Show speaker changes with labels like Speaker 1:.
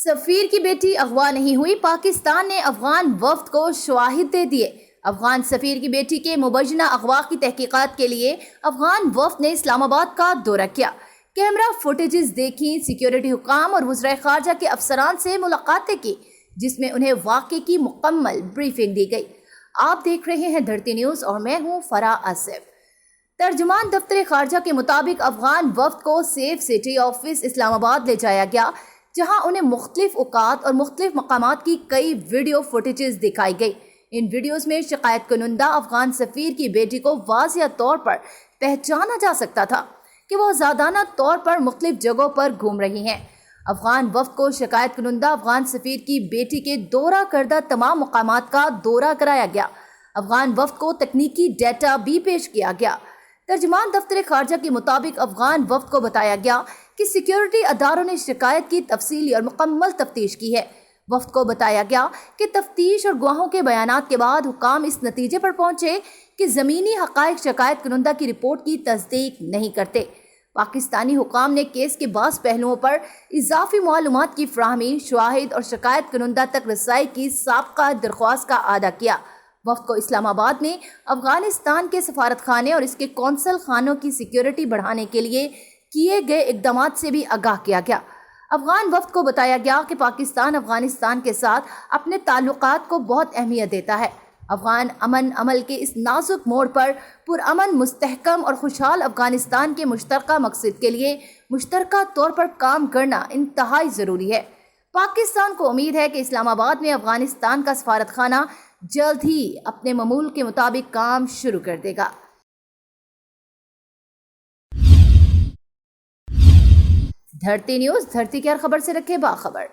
Speaker 1: سفیر کی بیٹی اغوا نہیں ہوئی، پاکستان نے افغان وفد کو شواہد دے دیے۔ افغان سفیر کی بیٹی کے مبینہ اغوا کی تحقیقات کے لیے افغان وفد نے اسلام آباد کا دورہ کیا۔ کیمرہ فوٹیجز دیکھیں، سیکیورٹی حکام اور وزرائے خارجہ کے افسران سے ملاقاتیں کی، جس میں انہیں واقعے کی مکمل بریفنگ دی گئی۔ آپ دیکھ رہے ہیں دھرتی نیوز اور میں ہوں فرح آصف۔ ترجمان دفتر خارجہ کے مطابق افغان وفد کو سیف سٹی آفس اسلام آباد لے جایا گیا، جہاں انہیں مختلف اوقات اور مختلف مقامات کی کئی ویڈیو فوٹیجز دکھائی گئی۔ ان ویڈیوز میں شکایت کنندہ افغان سفیر کی بیٹی کو واضح طور پر پہچانا جا سکتا تھا کہ وہ آزادانہ طور پر مختلف جگہوں پر گھوم رہی ہیں۔ افغان وفد کو شکایت کنندہ افغان سفیر کی بیٹی کے دورہ کردہ تمام مقامات کا دورہ کرایا گیا۔ افغان وفد کو تکنیکی ڈیٹا بھی پیش کیا گیا۔ ترجمان دفتر خارجہ کے مطابق افغان وفد کو بتایا گیا کہ سیکیورٹی اداروں نے شکایت کی تفصیلی اور مکمل تفتیش کی ہے۔ وفد کو بتایا گیا کہ تفتیش اور گواہوں کے بیانات کے بعد حکام اس نتیجے پر پہنچے کہ زمینی حقائق شکایت کنندہ کی رپورٹ کی تصدیق نہیں کرتے۔ پاکستانی حکام نے کیس کے بعض پہلوؤں پر اضافی معلومات کی فراہمی، شواہد اور شکایت کنندہ تک رسائی کی سابقہ درخواست کا اعادہ کیا۔ وفد کو اسلام آباد میں افغانستان کے سفارت خانے اور اس کے قونصل خانوں کی سیکیورٹی بڑھانے کے لیے کیے گئے اقدامات سے بھی آگاہ کیا گیا۔ افغان وفد کو بتایا گیا کہ پاکستان افغانستان کے ساتھ اپنے تعلقات کو بہت اہمیت دیتا ہے۔ افغان امن عمل کے اس نازک موڑ پر پرامن، مستحکم اور خوشحال افغانستان کے مشترکہ مقصد کے لیے مشترکہ طور پر کام کرنا انتہائی ضروری ہے۔ پاکستان کو امید ہے کہ اسلام آباد میں افغانستان کا سفارت خانہ جلد ہی اپنے معمول کے مطابق کام شروع کر دے گا۔ دھرتی نیوز، دھرتی کی ہر خبر سے رکھے باخبر۔